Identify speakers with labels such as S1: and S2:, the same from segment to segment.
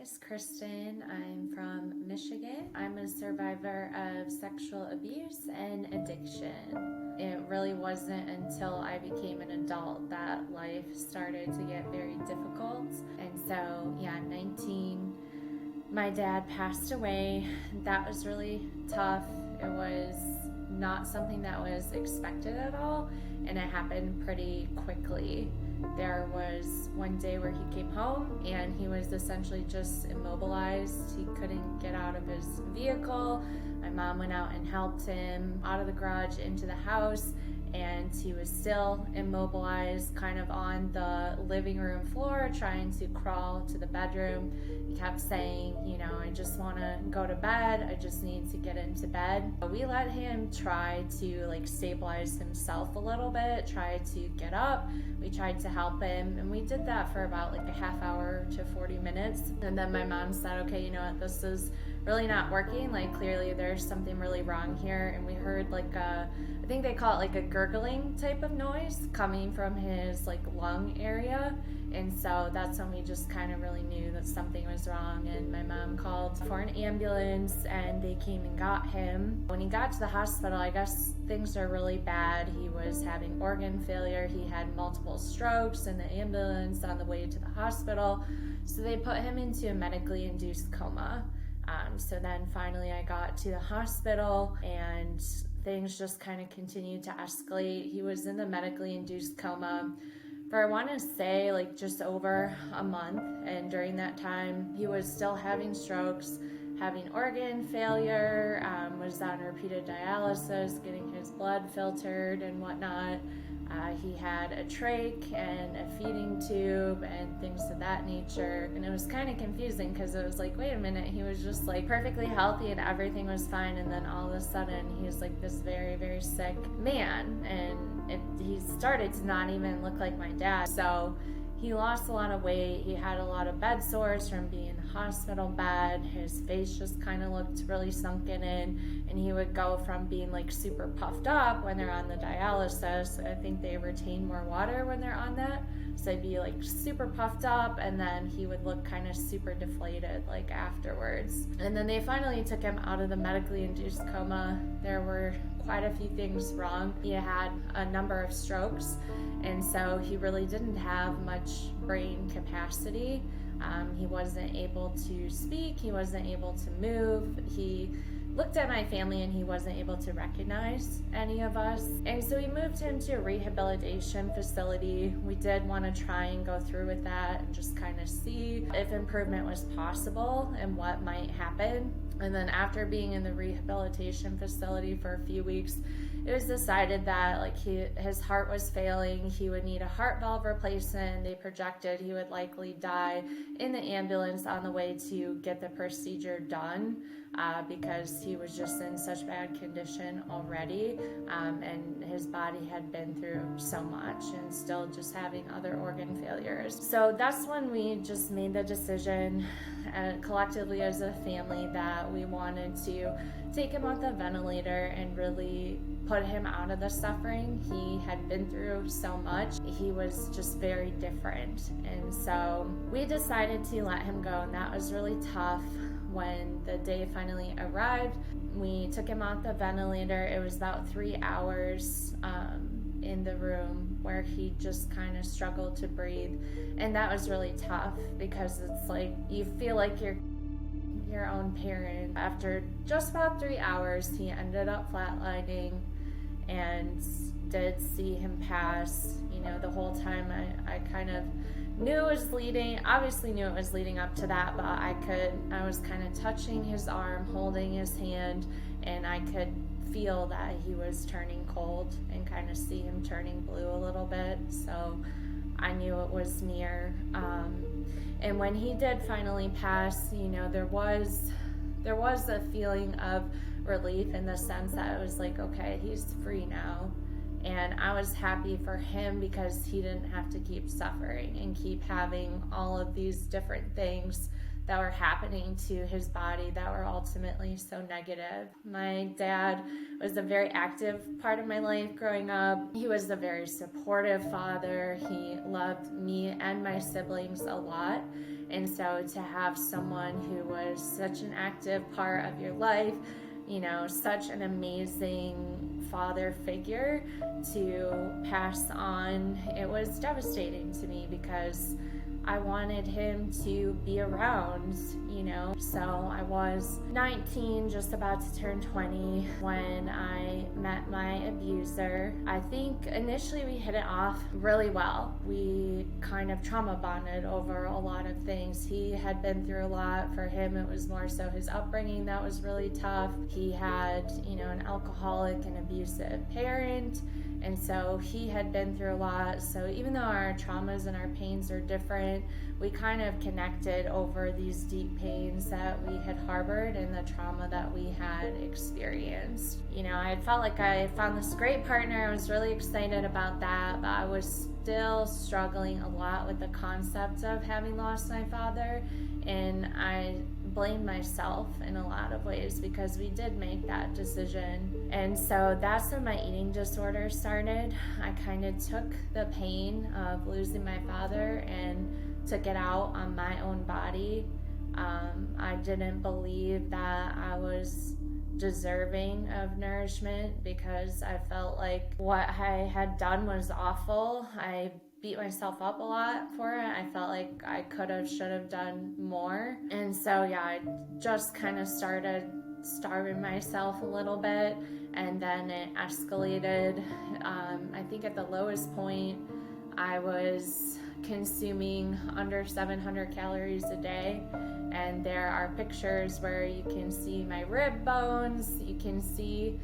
S1: is Kristin. I'm from Michigan. I'm a survivor of sexual abuse and addiction. It really wasn't until I became an adult that life started to get very difficult. And so, at 19, my dad passed away. That was really tough. It was not something that was expected at all, and it happened pretty quickly. There was one day where he came home and he was essentially just immobilized. He couldn't get out of his vehicle. My mom went out and helped him out of the garage into the house, and he was still immobilized, kind of on the living room floor, trying to crawl to the bedroom. He kept saying, I just want to go to bed. I just need to get into bed. We let him try to stabilize himself a little bit, try to get up. We tried to help him, and we did that for about a half hour to 40 minutes. And then my mom said, okay, you know what, this is really not working. Clearly there's something really wrong here. And we heard I think they call it a gurgling type of noise coming from his lung area. And so that's when we just kind of really knew that something was wrong. And my mom called for an ambulance, and they came and got him. When he got to the hospital, I guess things are really bad. He was having organ failure. He had multiple strokes in the ambulance on the way to the hospital. So they put him into a medically induced coma. So then finally I got to the hospital, and things just kind of continued to escalate. He was in the medically induced coma for, I want to say, just over a month. And during that time, he was still having strokes, having organ failure, was on repeated dialysis, getting his blood filtered and whatnot. He had a trach and a feeding tube and things of that nature. And it was kind of confusing because it was wait a minute, he was just perfectly healthy and everything was fine. And then all of a sudden he's this very, very sick man. And he started to not even look like my dad. So he lost a lot of weight. He had a lot of bed sores from being in the hospital bed. His face just kind of looked really sunken in. And he would go from being super puffed up when they're on the dialysis. I think they retain more water when they're on that. So he'd be super puffed up, and then he would look kind of super deflated afterwards. And then they finally took him out of the medically induced coma. There were quite a few things wrong. He had a number of strokes, and so he really didn't have much brain capacity. He wasn't able to speak. He wasn't able to move. He looked at my family and he wasn't able to recognize any of us. And so we moved him to a rehabilitation facility. We did want to try and go through with that and just kind of see if improvement was possible and what might happen. And then after being in the rehabilitation facility for a few weeks, it was decided that his heart was failing. He would need a heart valve replacement. They projected he would likely die in the ambulance on the way to get the procedure done. Because he was just in such bad condition already, and his body had been through so much and still just having other organ failures. So that's when we just made the decision collectively as a family that we wanted to take him off the ventilator and really put him out of the suffering. He had been through so much. He was just very different. And so we decided to let him go, and that was really tough. When the day finally arrived, we took him off the ventilator. It was about 3 hours in the room where he just kind of struggled to breathe. And that was really tough because it's you feel like you're your own parent. After just about 3 hours, he ended up flatlining, and did see him pass. The whole time I kind of obviously knew it was leading up to that, but I was kind of touching his arm, holding his hand, and I could feel that he was turning cold and kind of see him turning blue a little bit. So I knew it was near. And when he did finally pass, there was a feeling of relief in the sense that it was okay, he's free now. And I was happy for him because he didn't have to keep suffering and keep having all of these different things that were happening to his body that were ultimately so negative. My dad was a very active part of my life growing up. He was a very supportive father. He loved me and my siblings a lot. And so to have someone who was such an active part of your life, such an amazing father figure to pass on, it was devastating to me because I wanted him to be around, So I was 19, just about to turn 20, when I met my abuser. I think initially we hit it off really well. We kind of trauma bonded over a lot of things. He had been through a lot. For him, it was more so his upbringing that was really tough. He had, an alcoholic and abusive parent. And so he had been through a lot. So even though our traumas and our pains are different, we kind of connected over these deep pains that we had harbored and the trauma that we had experienced. I felt like I found this great partner. I was really excited about that, but I was still struggling a lot with the concept of having lost my father. And I blame myself in a lot of ways because we did make that decision. And so that's when my eating disorder started. I kind of took the pain of losing my father and took it out on my own body. I didn't believe that I was deserving of nourishment because I felt like what I had done was awful. I beat myself up a lot for it. I felt like I should have done more. And so, I just kind of started starving myself a little bit, and then it escalated. I think at the lowest point, I was consuming under 700 calories a day. And there are pictures where you can see my rib bones, you can see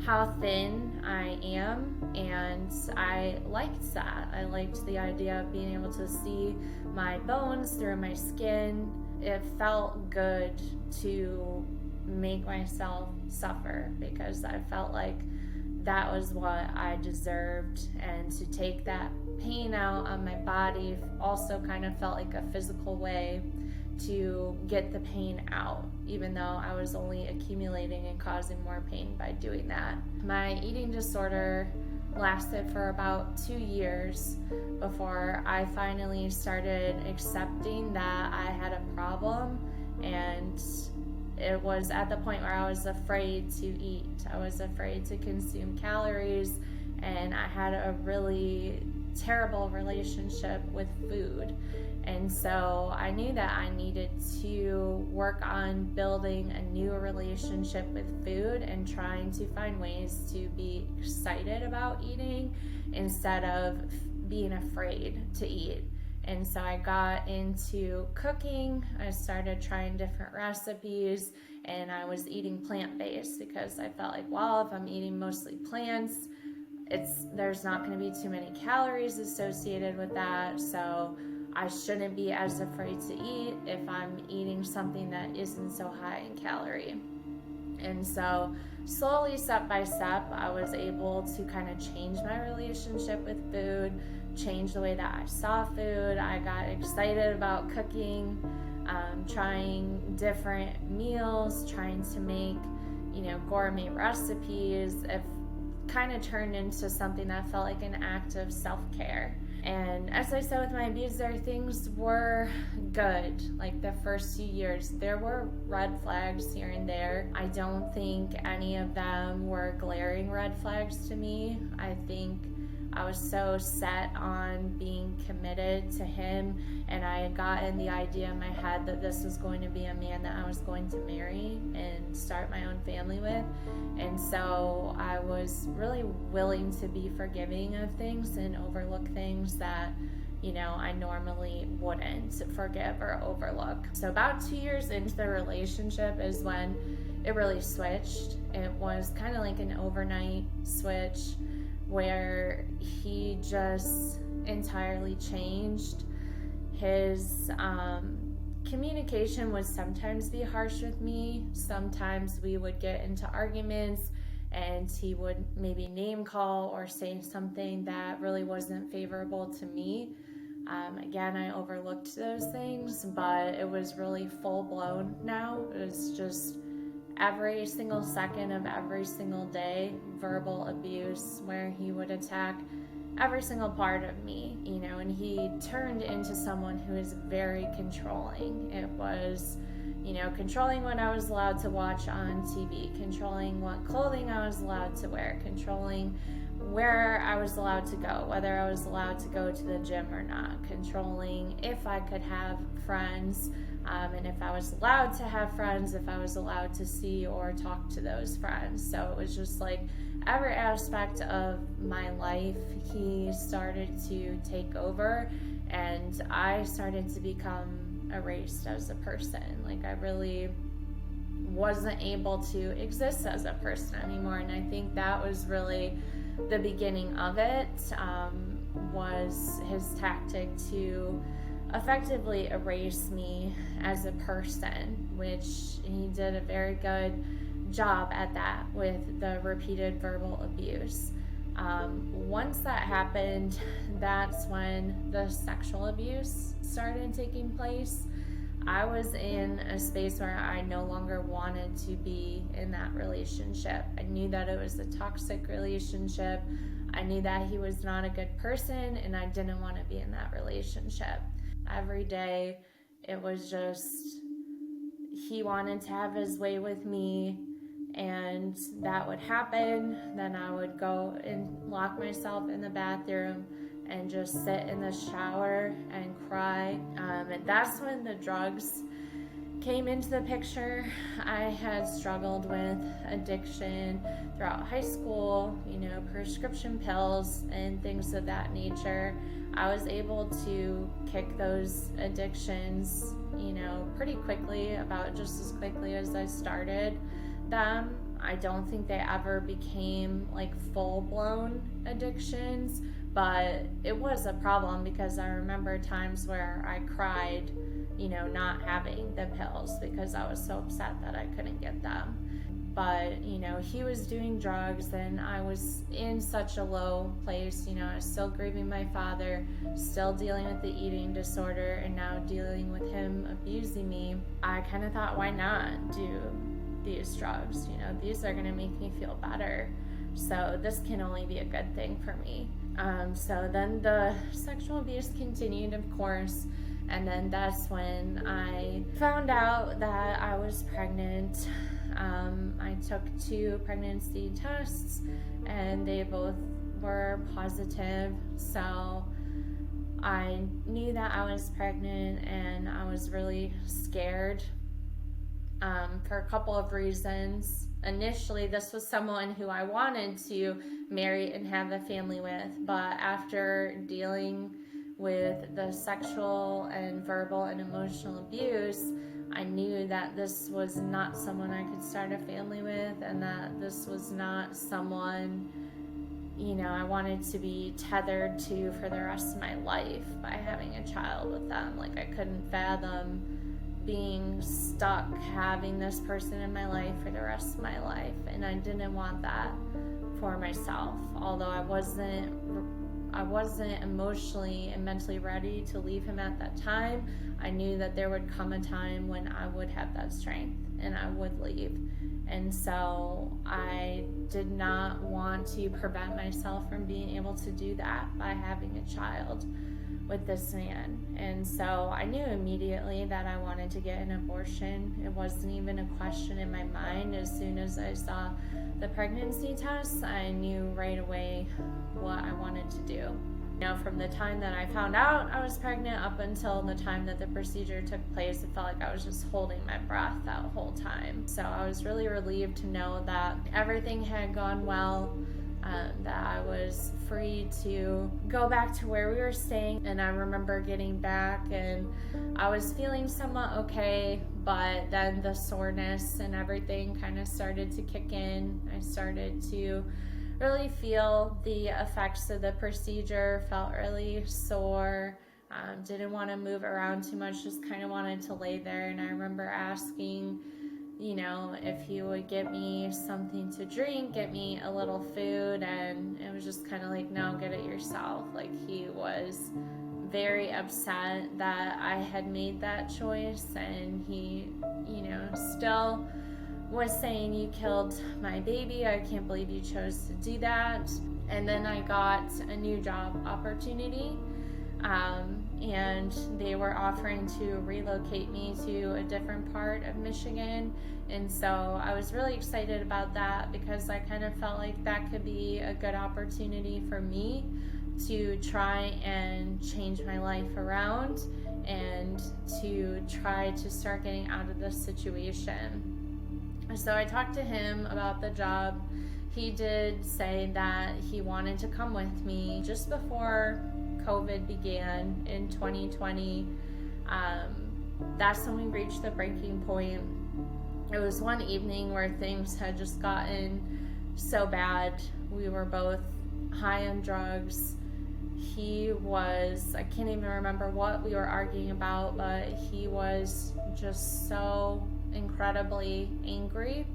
S1: how thin I am, and I liked that. I liked the idea of being able to see my bones through my skin. It felt good to make myself suffer because I felt like that was what I deserved, and to take that pain out on my body also kind of felt like a physical way to get the pain out, even though I was only accumulating and causing more pain by doing that. My eating disorder lasted for about 2 years before I finally started accepting that I had a problem, and it was at the point where I was afraid to eat. I was afraid to consume calories, and I had a really terrible relationship with food. And so I knew that I needed to work on building a new relationship with food and trying to find ways to be excited about eating instead of being afraid to eat. And so I got into cooking. I started trying different recipes, and I was eating plant-based because I felt like, well, if I'm eating mostly plants, there's not going to be too many calories associated with that. So I shouldn't be as afraid to eat if I'm eating something that isn't so high in calorie. And so slowly, step by step, I was able to kind of change my relationship with food, change the way that I saw food. I got excited about cooking, trying different meals, trying to make, gourmet recipes. It kind of turned into something that felt like an act of self-care. And as I said with my abuser, things were good. Like the first few years, there were red flags here and there. I don't think any of them were glaring red flags to me. I think I was so set on being committed to him, and I had gotten the idea in my head that this was going to be a man that I was going to marry and start my own family with. And so I was really willing to be forgiving of things and overlook things that, I normally wouldn't forgive or overlook. So about 2 years into the relationship is when it really switched. It was kind of like an overnight switch where he just entirely changed. His communication would sometimes be harsh with me. Sometimes we would get into arguments and he would maybe name call or say something that really wasn't favorable to me. Again, I overlooked those things, but it was really full blown now. It was just every single second of every single day, verbal abuse, where he would attack every single part of me, and he turned into someone who is very controlling. It was, controlling what I was allowed to watch on TV, controlling what clothing I was allowed to wear, controlling where I was allowed to go, whether I was allowed to go to the gym or not, controlling if I could have friends, and if I was allowed to have friends, if I was allowed to see or talk to those friends. So it was just like every aspect of my life, he started to take over, and I started to become erased as a person. Like, I really wasn't able to exist as a person anymore, and I think that was really the beginning of it, was his tactic to effectively erase me as a person, which he did a very good job at that with the repeated verbal abuse. Once that happened, that's when the sexual abuse started taking place. I was in a space where I no longer wanted to be in that relationship. I knew that it was a toxic relationship. I knew that he was not a good person, and I didn't want to be in that relationship. Every day, it was just, he wanted to have his way with me, and that would happen. Then I would go and lock myself in the bathroom and just sit in the shower and cry. And that's when the drugs came into the picture. I had struggled with addiction throughout high school, prescription pills and things of that nature. I was able to kick those addictions, pretty quickly, about just as quickly as I started them. I don't think they ever became like full-blown addictions, but it was a problem because I remember times where I cried, not having the pills because I was so upset that I couldn't get them. But, he was doing drugs, and I was in such a low place. I was still grieving my father, still dealing with the eating disorder, and now dealing with him abusing me. I kind of thought, why not do these drugs? These are going to make me feel better. So this can only be a good thing for me. So then the sexual abuse continued, of course, and then that's when I found out that I was pregnant. I took 2 pregnancy tests, and they both were positive, so I knew that I was pregnant, and I was really scared for a couple of reasons. Initially, this was someone who I wanted to marry and have a family with, but after dealing with the sexual and verbal and emotional abuse, I knew that this was not someone I could start a family with, and that this was not someone, I wanted to be tethered to for the rest of my life by having a child with them. Like, I couldn't fathom being stuck having this person in my life for the rest of my life, and I didn't want that for myself. Although I wasn't emotionally and mentally ready to leave him at that time, I knew that there would come a time when I would have that strength and I would leave. And so I did not want to prevent myself from being able to do that by having a child with this man. And so I knew immediately that I wanted to get an abortion. It wasn't even a question in my mind. As soon as I saw the pregnancy tests, I knew right away what I wanted to do. From the time that I found out I was pregnant up until the time that the procedure took place, it felt like I was just holding my breath that whole time. So I was really relieved to know that everything had gone well, that I was free to go back to where we were staying. And I remember getting back, and I was feeling somewhat okay, but then the soreness and everything kind of started to kick in. I started to really feel the effects of the procedure, felt really sore, didn't want to move around too much, just kind of wanted to lay there. And I remember asking, if he would get me something to drink, get me a little food, and it was just kind of like, no, get it yourself. Like, he was very upset that I had made that choice, and he, still was saying, "You killed my baby. I can't believe you chose to do that." And then I got a new job opportunity, and they were offering to relocate me to a different part of Michigan. And so I was really excited about that, because I kind of felt like that could be a good opportunity for me to try and change my life around and to try to start getting out of this situation. So I talked to him about the job. He did say that he wanted to come with me. Just before COVID began in 2020, that's when we reached the breaking point. It was one evening where things had just gotten so bad. We were both high on drugs. I can't even remember what we were arguing about, but he was just so incredibly angry.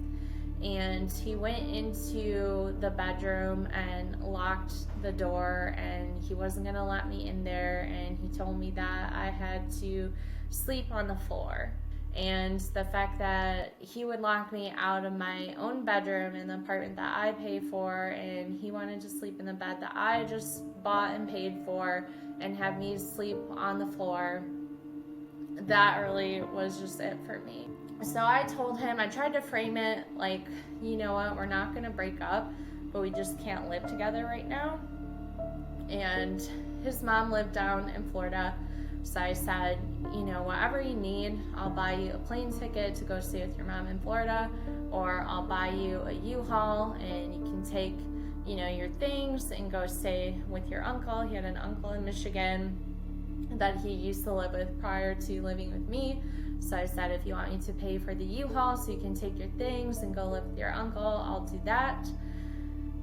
S1: And he went into the bedroom and locked the door, and he wasn't going to let me in there. And he told me that I had to sleep on the floor. And the fact that he would lock me out of my own bedroom in the apartment that I pay for, and he wanted to sleep in the bed that I just bought and paid for, and have me sleep on the floor, that really was just it for me. So I told him, I tried to frame it like, you know what, we're not going to break up, but we just can't live together right now. And his mom lived down in Florida. So I said, whatever you need, I'll buy you a plane ticket to go stay with your mom in Florida, or I'll buy you a U-Haul and you can take, your things and go stay with your uncle. He had an uncle in Michigan that he used to live with prior to living with me. So I said, if you want me to pay for the U-Haul so you can take your things and go live with your uncle, I'll do that.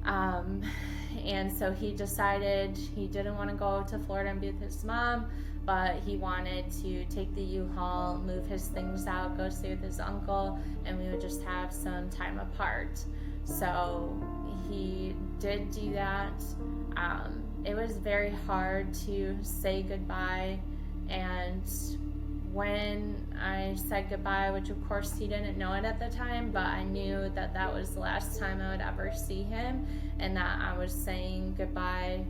S1: And so he decided he didn't want to go to Florida and be with his mom, but he wanted to take the U-Haul, move his things out, go stay with his uncle, and we would just have some time apart. So he did do that. It was very hard to say goodbye, and when I said goodbye, which of course he didn't know it at the time, but I knew that that was the last time I would ever see him, and that I was saying goodbye,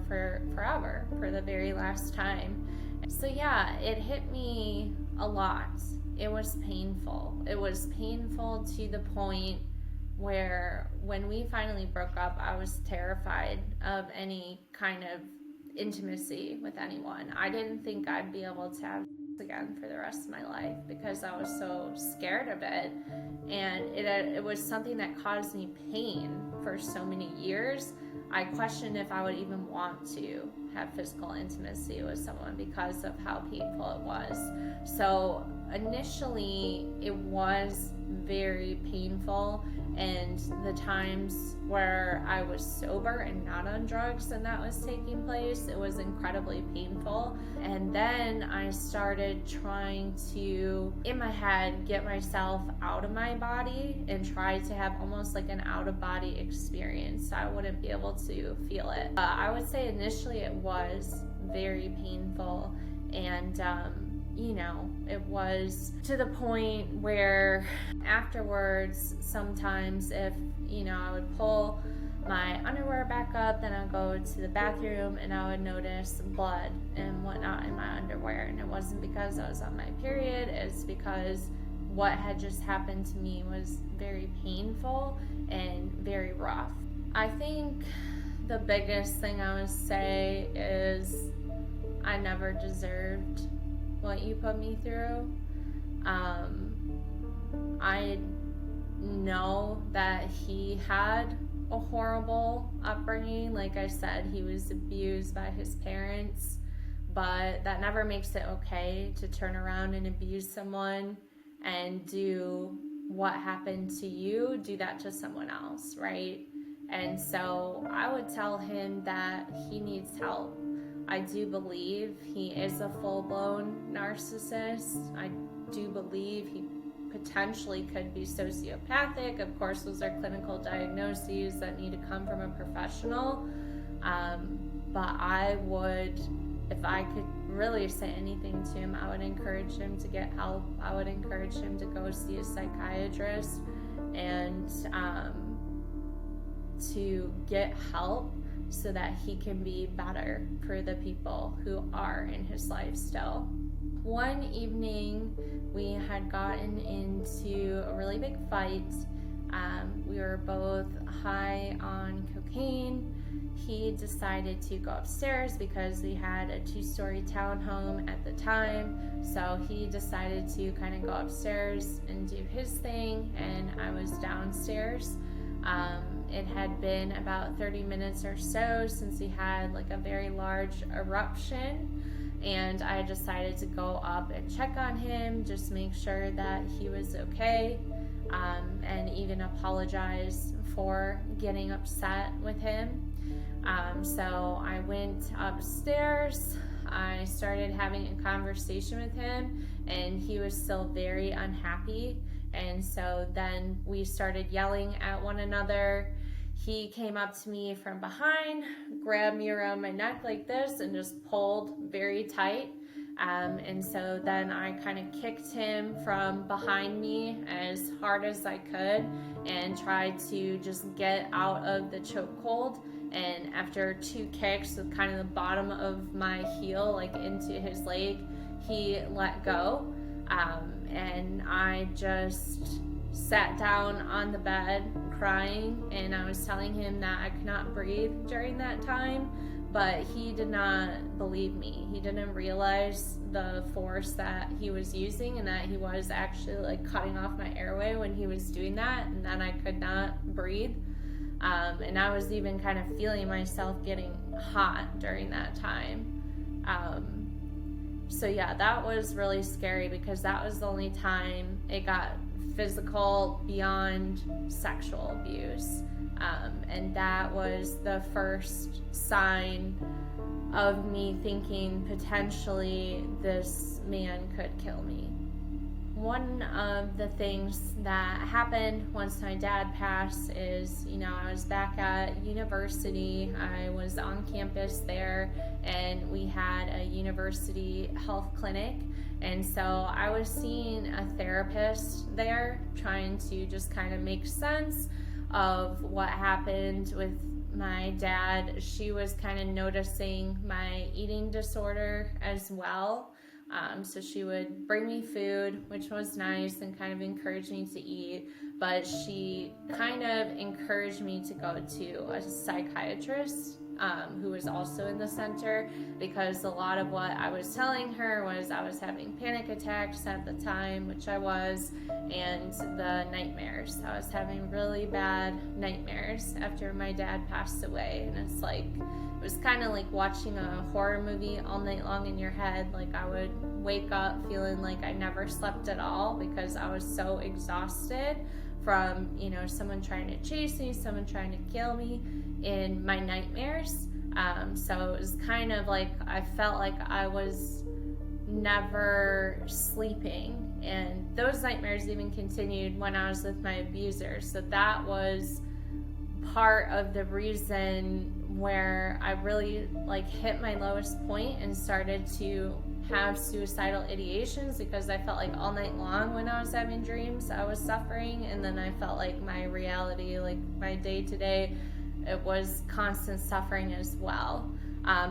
S1: for forever, for the very last time. So yeah, it hit me a lot. It was painful. It was painful to the point where when we finally broke up, I was terrified of any kind of intimacy with anyone. I didn't think I'd be able to have again for the rest of my life, because I was so scared of it, and it was something that caused me pain for so many years. I questioned if I would even want to have physical intimacy with someone because of how painful it was. So initially it was very painful, and the times where I was sober and not on drugs and that was taking place, it was incredibly painful. And then I started trying to, in my head, get myself out of my body and try to have almost like an out-of-body experience, so I wouldn't be able to feel it. I would say initially it was very painful, and it was to the point where afterwards, sometimes if, I would pull my underwear back up, then I'd go to the bathroom and I would notice blood and whatnot in my underwear. And it wasn't because I was on my period, it's because what had just happened to me was very painful and very rough. I think the biggest thing I would say is I never deserved what you put me through. I know that he had a horrible upbringing. Like I said, he was abused by his parents, but that never makes it okay to turn around and abuse someone and do what happened to you, do that to someone else, right? And so I would tell him that he needs help. I do believe he is a full-blown narcissist. I do believe he potentially could be sociopathic. Of course, those are clinical diagnoses that need to come from a professional. But I would if I could really say anything to him, I would encourage him to get help. I would encourage him to go see a psychiatrist and to get help so that he can be better for the people who are in his life still. One evening, we had gotten into a really big fight. We were both high on cocaine. He decided to go upstairs because we had a 2-story townhome at the time. So he decided to kind of go upstairs and do his thing, and I was downstairs. It had been about 30 minutes or so since he had like a very large eruption, and I decided to go up and check on him, just make sure that he was okay, and even apologize for getting upset with him. So I went upstairs, I started having a conversation with him, and he was still very unhappy. And so then we started yelling at one another. He came up to me from behind, grabbed me around my neck like this, and just pulled very tight. And so then I kind of kicked him from behind me as hard as I could and tried to just get out of the chokehold. And after 2 kicks with kind of the bottom of my heel like into his leg, he let go. And I just sat down on the bed crying, and I was telling him that I could not breathe during that time, but he did not believe me. He didn't realize the force that he was using, and that he was actually like cutting off my airway when he was doing that, and then I could not breathe. And I was even kind of feeling myself getting hot during that time. So yeah, that was really scary because that was the only time it got physical beyond sexual abuse. And that was the first sign of me thinking potentially this man could kill me. One of the things that happened once my dad passed is, I was back at university. I was on campus there, and we had a university health clinic. And so I was seeing a therapist there, trying to just kind of make sense of what happened with my dad. She was kind of noticing my eating disorder as well. So she would bring me food, which was nice, and kind of encouraged me to eat, but she kind of encouraged me to go to a psychiatrist who was also in the center, because a lot of what I was telling her was I was having panic attacks at the time, which I was, and the nightmares. I was having really bad nightmares after my dad passed away, and it's like, it was kind of like watching a horror movie all night long in your head. Like I would wake up feeling like I never slept at all because I was so exhausted from, someone trying to chase me, someone trying to kill me in my nightmares. So it was kind of like I felt like I was never sleeping. And those nightmares even continued when I was with my abuser. So that was part of the reason where I really hit my lowest point and started to have suicidal ideations, because I felt like all night long when I was having dreams I was suffering, and then I felt like my reality, like my day-to-day, it was constant suffering as well.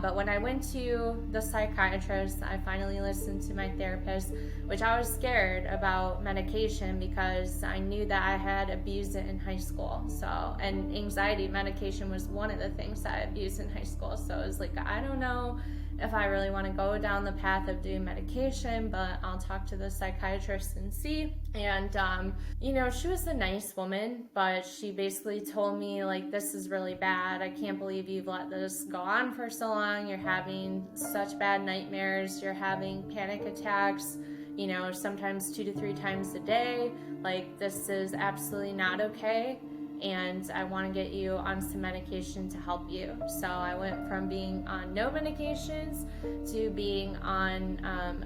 S1: But when I went to the psychiatrist, I finally listened to my therapist, which I was scared about medication because I knew that I had abused it in high school. So, and anxiety medication was one of the things that I abused in high school. So it was like, I don't know if I really want to go down the path of doing medication, but I'll talk to the psychiatrist and see. And, she was a nice woman, but she basically told me, this is really bad. I can't believe you've let this go on for so long. You're having such bad nightmares. You're having panic attacks, sometimes 2 to 3 times a day. This is absolutely not okay. And I want to get you on some medication to help you. So I went from being on no medications to being on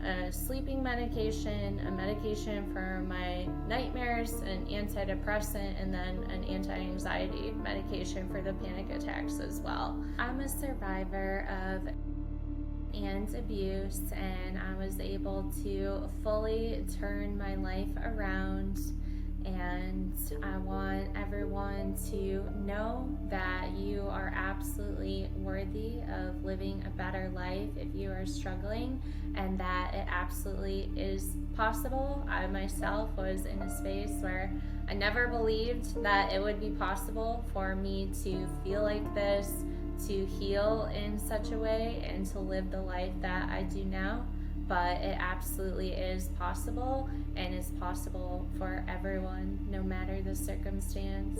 S1: a sleeping medication, a medication for my nightmares, an antidepressant, and then an anti-anxiety medication for the panic attacks as well. I'm a survivor of and abuse, and I was able to fully turn my life around. And I want everyone to know that you are absolutely worthy of living a better life if you are struggling, and that it absolutely is possible. I myself was in a space where I never believed that it would be possible for me to feel like this, to heal in such a way, and to live the life that I do now. But it absolutely is possible, and is possible for everyone, no matter the circumstance.